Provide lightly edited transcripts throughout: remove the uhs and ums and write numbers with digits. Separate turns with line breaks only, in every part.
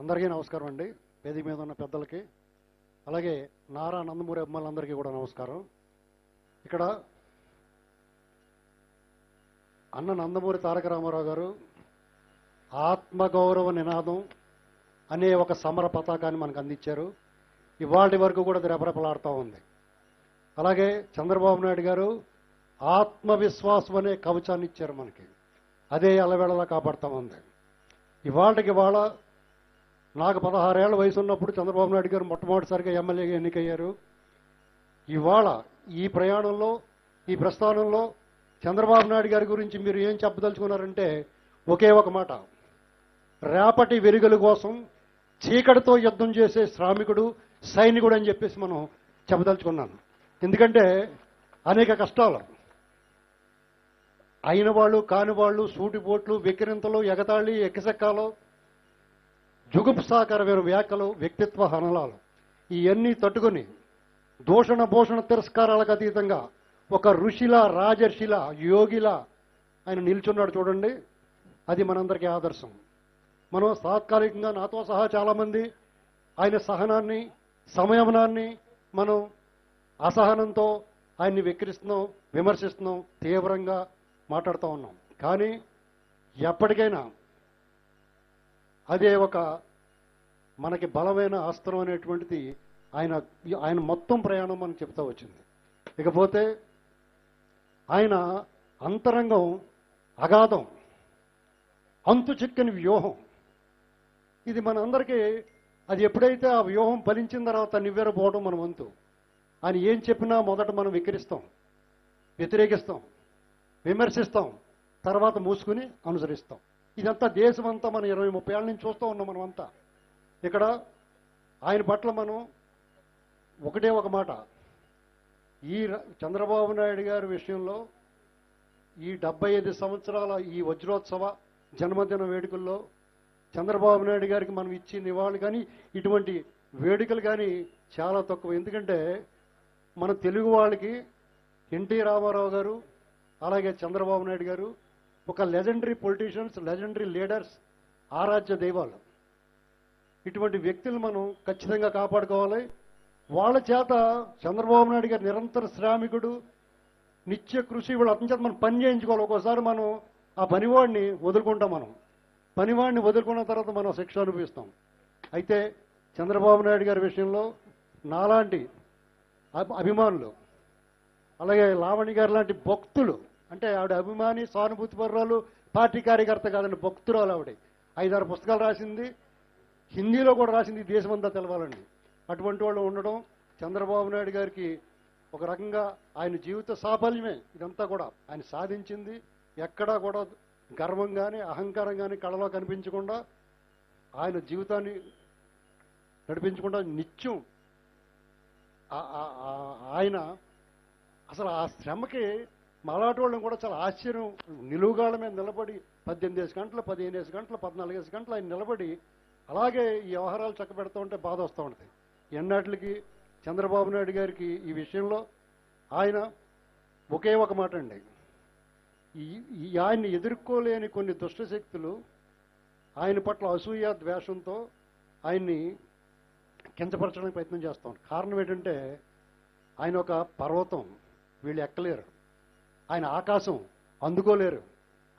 అందరికీ నమస్కారం అండి. వేదిక మీద ఉన్న పెద్దలకి, అలాగే నారా నందమూరి అభిమానులందరికీ కూడా నమస్కారం. ఇక్కడ అన్న నందమూరి తారక రామారావు గారు ఆత్మగౌరవ నినాదం అనే ఒక సమర పతాకాన్ని మనకు అందించారు. ఇవాటి వరకు కూడా అది రెపరెపలాడుతూ ఉంది. అలాగే చంద్రబాబు నాయుడు గారు ఆత్మవిశ్వాసం అనే కవచాన్ని ఇచ్చారు మనకి. అదే అలవేళలా కాపాడుతూ ఉంది. ఇవాళకి నాకు 16 ఏళ్ల వయసు ఉన్నప్పుడు చంద్రబాబు నాయుడు గారు మొట్టమొదటిసారిగా ఎమ్మెల్యేగా ఎన్నికయ్యారు. ఇవాళ ఈ ప్రయాణంలో, ఈ ప్రస్థానంలో చంద్రబాబు నాయుడు గారి గురించి మీరు ఏం చెప్పదలుచుకున్నారంటే ఒకే ఒక మాట: రేపటి వెలుగుల కోసం చీకటితో యుద్ధం చేసే శ్రామికుడు, సైనికుడు అని చెప్పేసి మనం చెప్పదలుచుకున్నాను. ఎందుకంటే అనేక కష్టాలు అయిన వాళ్ళు, కాని వాళ్ళు, సూటిపోట్లు, వెక్కిరింతలు, ఎగతాళి, ఎక్కసెక్కాలు, జుగుప్సాకరమైన వ్యాఖ్యలు, వ్యక్తిత్వ హననాలు ఇవన్నీ తట్టుకుని దూషణ భూషణ తిరస్కారాలకు అతీతంగా ఒక ఋషిలా, రాజర్షిలా, యోగిలా ఆయన నిల్చున్నాడు చూడండి. అది మనందరికీ ఆదర్శం. మనం తాత్కాలికంగా నాతో సహా చాలామంది ఆయన సహనాన్ని, సంయమనాన్ని మనం అసహనంతో ఆయన్ని వెక్కిరిస్తున్నాం, విమర్శిస్తున్నాం, తీవ్రంగా మాట్లాడుతూ ఉన్నాం. కానీ ఎప్పటికైనా అదే ఒక మనకి బలమైన అస్త్రం అనేటువంటిది ఆయన మొత్తం ప్రయాణం మనకు చెప్తా వచ్చింది. ఇకపోతే ఆయన అంతరంగం అగాధం, అంతు చిక్కని వ్యూహం. ఇది మనందరికీ అది ఎప్పుడైతే ఆ వ్యూహం ఫలించిన తర్వాత నివ్వెరపోవడం మన వంతు. ఆయన ఏం చెప్పినా మొదట మనం వికరిస్తాం, వ్యతిరేకిస్తాం, విమర్శిస్తాం, తర్వాత మూసుకుని అనుసరిస్తాం. ఇదంతా దేశమంతా మనం 20-30 ఏళ్ళ నుంచి చూస్తూ ఉన్నాం. మనమంతా ఇక్కడ ఆయన పట్ల మనం ఒకటే ఒక మాట: ఈ చంద్రబాబు నాయుడు గారి విషయంలో ఈ 75 సంవత్సరాల ఈ వజ్రోత్సవ జన్మదిన వేడుకల్లో చంద్రబాబు నాయుడు గారికి మనం ఇచ్చి నివాళులు కానీ, ఇటువంటి వేడుకలు కానీ చాలా తక్కువ. ఎందుకంటే మన తెలుగు వాళ్ళకి ఎన్టీ రామారావు గారు, అలాగే చంద్రబాబు నాయుడు గారు ఒక లెజెండరీ పొలిటీషియన్స్, లెజెండరీ లీడర్స్, ఆరాధ్య దైవాలు. ఇటువంటి వ్యక్తులు మనం ఖచ్చితంగా కాపాడుకోవాలి. వాళ్ళ చేత చంద్రబాబు నాయుడు గారు నిరంతర శ్రామికుడు, నిత్య కృషి, వీళ్ళు అతని చేత మనం పని చేయించుకోవాలి. ఒక్కోసారి మనం ఆ పనివాడిని వదులుకుంటాం. మనం పనివాడిని వదులుకున్న తర్వాత మనం శిక్ష అనుభవిస్తాం. అయితే చంద్రబాబు నాయుడు గారి విషయంలో నాలాంటి అభిమానులు, అలాగే లావణి గారు లాంటి భక్తులు, అంటే ఆవిడ అభిమాని, సానుభూతి పర్రాలు, పార్టీ కార్యకర్త కాదండి, భక్తురాలు. ఆవిడ 5-6 పుస్తకాలు రాసింది, హిందీలో కూడా రాసింది, దేశమంతా తెలవాలండి. అటువంటి వాళ్ళు ఉండడం చంద్రబాబు నాయుడు గారికి ఒక రకంగా ఆయన జీవిత సాఫల్యమే. ఇదంతా కూడా ఆయన సాధించింది. ఎక్కడా కూడా గర్వం కానీ, అహంకారం కానీ కళలో కనిపించకుండా, ఆయన జీవితాన్ని నడిపించకుండా నిత్యం ఆయన అసలు ఆ శ్రమకి మలాటి వాళ్ళని కూడా చాలా ఆశ్చర్యం. నిలువుగాళ్ళ మీద నిలబడి 18 గంటలు, 15 గంటలు, 14 గంటలు ఆయన నిలబడి అలాగే ఈ వ్యవహారాలు చక్కబెడుతూ ఉంటే బాధ వస్తూ ఉంటుంది. ఎన్నాటికి చంద్రబాబు నాయుడు గారికి ఈ విషయంలో ఆయన ఒకే ఒక మాట అండి: ఆయన్ని ఎదుర్కోలేని కొన్ని దుష్టశక్తులు ఆయన పట్ల అసూయ, ద్వేషంతో ఆయన్ని కించపరచడానికి ప్రయత్నం చేస్తాం. కారణం ఏంటంటే ఆయన ఒక పర్వతం, వీళ్ళు ఎక్కలేరు. ఆయన ఆకాశం అందుకోలేరు.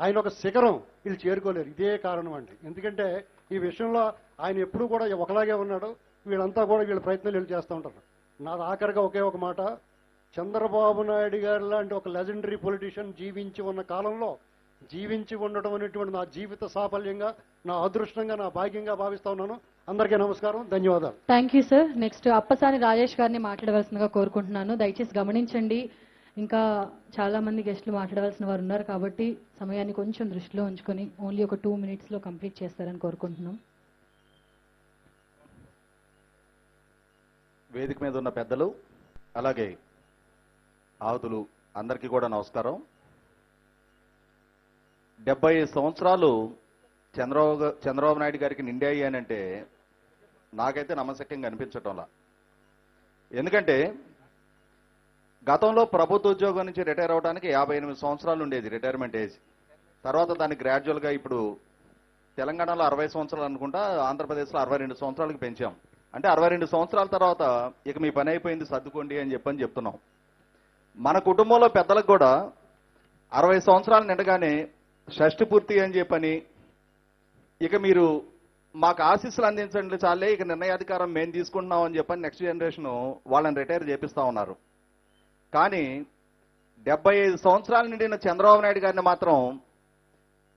ఆయన ఒక శిఖరం, వీళ్ళు చేరుకోలేరు. ఇదే కారణం అండి. ఎందుకంటే ఈ విషయంలో ఆయన ఎప్పుడూ కూడా ఒకలాగే ఉన్నాడు. వీళ్ళంతా కూడా వీళ్ళ ప్రయత్నాలు వీళ్ళు చేస్తూ ఉంటారు. నాది ఆఖరిగా ఒకే ఒక మాట: చంద్రబాబు నాయుడు గారు లాంటి ఒక లెజెండరీ పొలిటీషియన్ జీవించి ఉన్న కాలంలో జీవించి ఉండటం అనేటువంటి నా జీవిత సాఫల్యంగా, నా అదృష్టంగా, నా భాగ్యంగా భావిస్తా ఉన్నాను. అందరికీ నమస్కారం, ధన్యవాదాలు.
Thank you sir. Next Appasani Rajesh గారిని మాట్లాడవలసిందిగా కోరుకుంటున్నాను. దయచేసి గమనించండి, ఇంకా చాలా మంది గెస్టులు మాట్లాడవలసిన వారు ఉన్నారు కాబట్టి సమయాన్ని కొంచెం దృష్టిలో ఉంచుకొని ఓన్లీ ఒక 2 minutesలో కంప్లీట్ చేస్తారని కోరుకుంటున్నాం.
వేదిక మీద ఉన్న పెద్దలు, అలాగే ఆహుతులు అందరికీ కూడా నమస్కారం. 75 సంవత్సరాలు చంద్రబాబు నాయుడు గారికి నిండాయి అని అంటే నాకైతే నమ్మశక్యంగా అనిపించటంలా. ఎందుకంటే గతంలో ప్రభుత్వ ఉద్యోగం నుంచి రిటైర్ అవడానికి 58 సంవత్సరాలు ఉండేది రిటైర్మెంట్ ఏజ్. తర్వాత దాన్ని గ్రాడ్యువల్గా ఇప్పుడు తెలంగాణలో 60 సంవత్సరాలు అనుకుంటా, ఆంధ్రప్రదేశ్లో 62 సంవత్సరాలకు పెంచాం. అంటే 62 సంవత్సరాల తర్వాత ఇక మీ పని అయిపోయింది సర్దుకోండి అని చెప్తున్నాం. మన కుటుంబంలో పెద్దలకు కూడా 60 సంవత్సరాలు నిండగానే షష్ఠి పూర్తి అని చెప్పని, ఇక మీరు మాకు ఆశీస్సులు అందించండి చాలే, ఇక నిర్ణయాధికారం మేము తీసుకుంటున్నాం అని చెప్పని నెక్స్ట్ జనరేషన్ వాళ్ళని రిటైర్ చేపిస్తా ఉన్నారు. కానీ 75 సంవత్సరాలు నిండిన చంద్రబాబు నాయుడు గారిని మాత్రం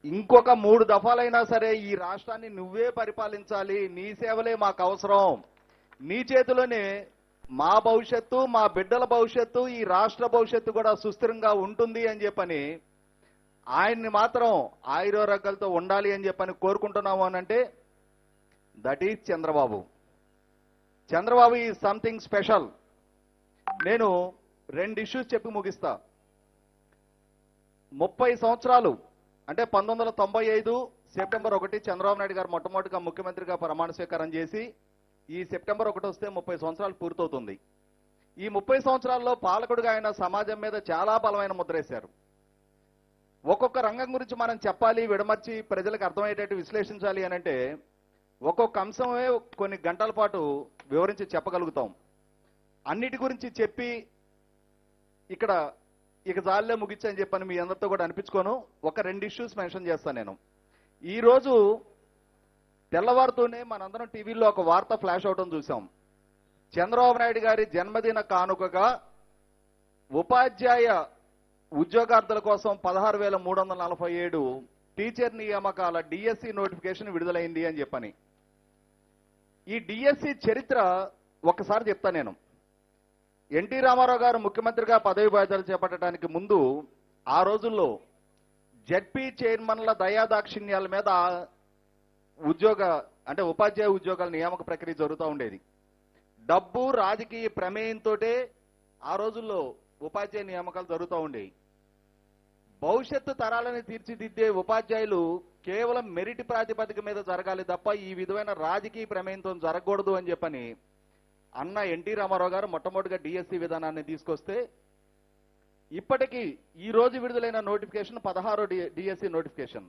ఇంకొక 3 దఫాలైనా సరే ఈ రాష్ట్రాన్ని నువ్వే పరిపాలించాలి, నీ సేవలే మాకు అవసరం, నీ చేతిలోనే మా భవిష్యత్తు, మా బిడ్డల భవిష్యత్తు, ఈ రాష్ట్ర భవిష్యత్తు కూడా సుస్థిరంగా ఉంటుంది అని చెప్పని ఆయన్ని మాత్రం ఆయురోగ్యాలతో ఉండాలి అని చెప్పని కోరుకుంటున్నాము అని అంటే that is Chandrababu. Chandrababu is something special. నేను 2 ఇష్యూస్ చెప్పి ముగిస్తా. 30 సంవత్సరాలు అంటే 1995 సెప్టెంబర్ 1 చంద్రబాబు నాయుడు గారు మొట్టమొదటిగా ముఖ్యమంత్రిగా ప్రమాణ స్వీకారం చేసి ఈ సెప్టెంబర్ 1 వస్తే 30 సంవత్సరాలు పూర్తవుతుంది. ఈ 30 సంవత్సరాల్లో పాలకుడిగా ఆయన సమాజం మీద చాలా బలమైన ముద్రేశారు. ఒక్కొక్క రంగం గురించి మనం చెప్పాలి, విడమర్చి ప్రజలకు అర్థమయ్యేటట్టు విశ్లేషించాలి అని అంటే ఒక్కొక్క అంశమే కొన్ని గంటల పాటు వివరించి చెప్పగలుగుతాం. అన్నిటి గురించి చెప్పి ఇక జాలిలో ముగించని చెప్పని మీ అందరితో కూడా అనిపించుకోను. ఒక 2 ఇష్యూస్ మెన్షన్ చేస్తాను నేను. ఈ రోజు తెల్లవారుతూనే మనందరం టీవీలో ఒక వార్త ఫ్లాష్ అవడం చూసాం. చంద్రబాబు నాయుడు గారి జన్మదిన కానుకగా ఉపాధ్యాయ ఉద్యోగార్థుల కోసం 16,347 టీచర్ నియామకాల డిఎస్సి నోటిఫికేషన్ విడుదలైంది అని చెప్పని. ఈ డిఎస్సి చరిత్ర ఒక్కసారి చెప్తా నేను. ఎన్టీ రామారావు గారు ముఖ్యమంత్రిగా పదవి బాధ్యతలు చేపట్టడానికి ముందు ఆ రోజుల్లో జడ్పీ చైర్మన్ల దయాదాక్షిణ్యాల మీద ఉపాధ్యాయ ఉద్యోగాల నియామక ప్రక్రియ జరుగుతూ ఉండేది. డబ్బు రాజకీయ ప్రమేయంతో ఆ రోజుల్లో ఉపాధ్యాయ నియామకాలు జరుగుతూ ఉండేవి. భవిష్యత్తు తరాలని తీర్చిదిద్దే ఉపాధ్యాయులు కేవలం మెరిట్ ప్రాతిపదిక మీద జరగాలి తప్ప ఈ విధమైన రాజకీయ ప్రమేయంతో జరగకూడదు అని చెప్పని అన్న ఎన్టీ రామారావు గారు మొట్టమొదటిగా డిఎస్సి విధానాన్ని తీసుకొస్తే ఇప్పటికీ ఈ రోజు విడుదలైన నోటిఫికేషన్ 16 డిఎస్సి నోటిఫికేషన్.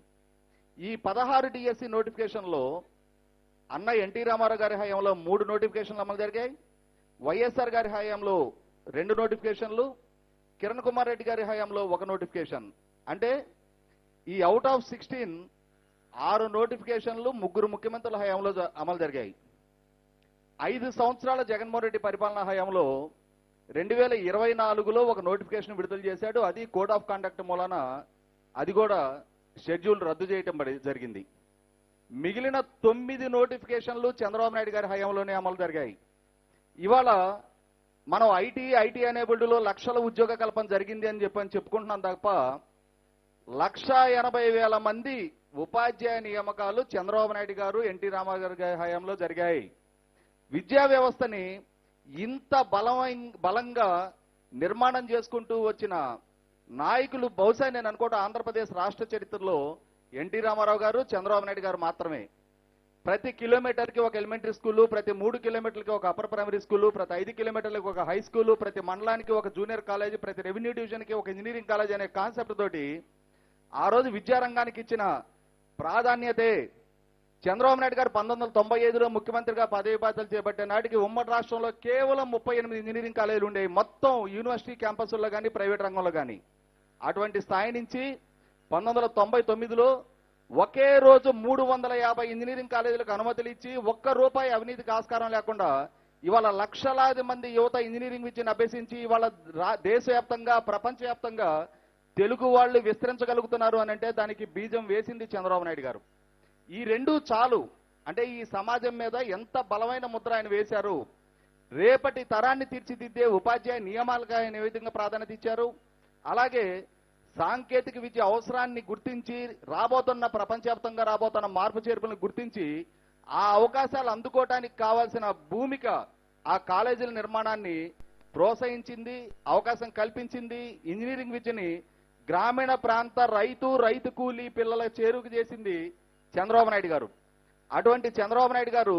ఈ 16 డిఎస్సి నోటిఫికేషన్లో అన్న ఎన్టీ రామారావు గారి హయాంలో 3 నోటిఫికేషన్లు అమలు జరిగాయి. వైఎస్ఆర్ గారి హయాంలో 2 నోటిఫికేషన్లు, కిరణ్ కుమార్ రెడ్డి గారి హయాంలో 1 నోటిఫికేషన్. అంటే ఈ అవుట్ ఆఫ్ 16 6 నోటిఫికేషన్లు 3 ముఖ్యమంత్రుల హయాంలో అమలు జరిగాయి. 5 సంవత్సరాల జగన్మోహన్ రెడ్డి పరిపాలనా హయాంలో 2024లో 1 నోటిఫికేషన్ విడుదల చేశాడు. అది కోడ్ ఆఫ్ కండక్ట్ మూలన అది కూడా షెడ్యూల్ రద్దు చేయటం జరిగింది. మిగిలిన 9 నోటిఫికేషన్లు చంద్రబాబు నాయుడు గారి హయాంలోనే అమలు జరిగాయి. ఇవాళ మనం ఐటీ ఎనేబుల్డ్లో లక్షల ఉద్యోగ కల్పన జరిగింది అని చెప్పుకుంటున్నాం తప్ప 180,000 మంది ఉపాధ్యాయ నియామకాలు చంద్రబాబు నాయుడు గారు ఎన్టీ రామారావు గారి హయాంలో జరిగాయి. విద్యా వ్యవస్థని ఇంత బలంగా నిర్మాణం చేసుకుంటూ వచ్చిన నాయకులు బహుశా నేను అనుకోవడం ఆంధ్రప్రదేశ్ రాష్ట్ర చరిత్రలో ఎన్టీ రామారావు గారు, చంద్రబాబు నాయుడు గారు మాత్రమే. ప్రతి కిలోమీటర్కి ఒక ఎలిమెంటరీ స్కూలు, ప్రతి 3 కిలోమీటర్లకి ఒక అప్పర్ ప్రైమరీ స్కూలు, ప్రతి 5 కిలోమీటర్లకి ఒక హై స్కూలు, ప్రతి మండలానికి ఒక జూనియర్ కాలేజ్, ప్రతి రెవెన్యూ డివిజన్కి ఒక ఇంజనీరింగ్ కాలేజ్ అనే కాన్సెప్ట్ తోటి ఆ రోజు విద్యారంగానికి ఇచ్చిన ప్రాధాన్యతే చంద్రబాబు నాయుడు గారు 1995లో ముఖ్యమంత్రిగా పదవి బాధ్యతలు చేపట్టే నాటికి ఉమ్మడి రాష్ట్రంలో కేవలం 38 ఇంజనీరింగ్ కాలేజీలు ఉండేవి, మొత్తం యూనివర్సిటీ క్యాంపస్ల్లో కానీ ప్రైవేట్ రంగంలో కానీ. అటువంటి స్థాయి నుంచి 1999లో ఒకే రోజు 350 ఇంజనీరింగ్ కాలేజీలకు అనుమతులు ఇచ్చి ₹1 అవినీతికి ఆస్కారం లేకుండా ఇవాళ లక్షలాది మంది యువత ఇంజనీరింగ్ విద్యను అభ్యసించి ఇవాళ దేశవ్యాప్తంగా, ప్రపంచవ్యాప్తంగా తెలుగు వాళ్ళు విస్తరించగలుగుతున్నారు అని అంటే దానికి బీజం వేసింది చంద్రబాబు నాయుడు గారు. ఈ 2 చాలు. అంటే ఈ సమాజం మీద ఎంత బలమైన ముద్ర ఆయన వేశారు. రేపటి తరాన్ని తీర్చిదిద్దే ఉపాధ్యాయ నియామాలకు ఆయన ఏ విధంగా ప్రాధాన్యత ఇచ్చారు. అలాగే సాంకేతిక విద్య అవసరాన్ని గుర్తించి రాబోతున్న ప్రపంచవ్యాప్తంగా రాబోతున్న మార్పు చేర్పులను గుర్తించి ఆ అవకాశాలు అందుకోవటానికి కావాల్సిన భూమిక ఆ కాలేజీల నిర్మాణాన్ని ప్రోత్సహించింది, అవకాశం కల్పించింది. ఇంజనీరింగ్ విద్యని గ్రామీణ ప్రాంత రైతు కూలీ పిల్లల చేరుకు చేసింది చంద్రబాబు నాయుడు గారు. అటువంటి చంద్రబాబు నాయుడు గారు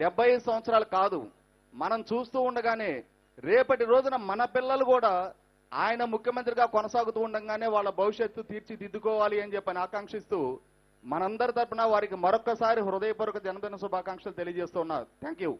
75 సంవత్సరాలు కాదు, మనం చూస్తూ ఉండగానే రేపటి రోజున మన పిల్లలు కూడా ఆయన ముఖ్యమంత్రిగా కొనసాగుతూ ఉండగానే వాళ్ళ భవిష్యత్తు తీర్చిదిద్దుకోవాలి అని చెప్పని ఆకాంక్షిస్తూ మనందరి తరపున వారికి మరొక్కసారి హృదయపూర్వక జన్మదిన శుభాకాంక్షలు తెలియజేస్తున్నా. Thank you.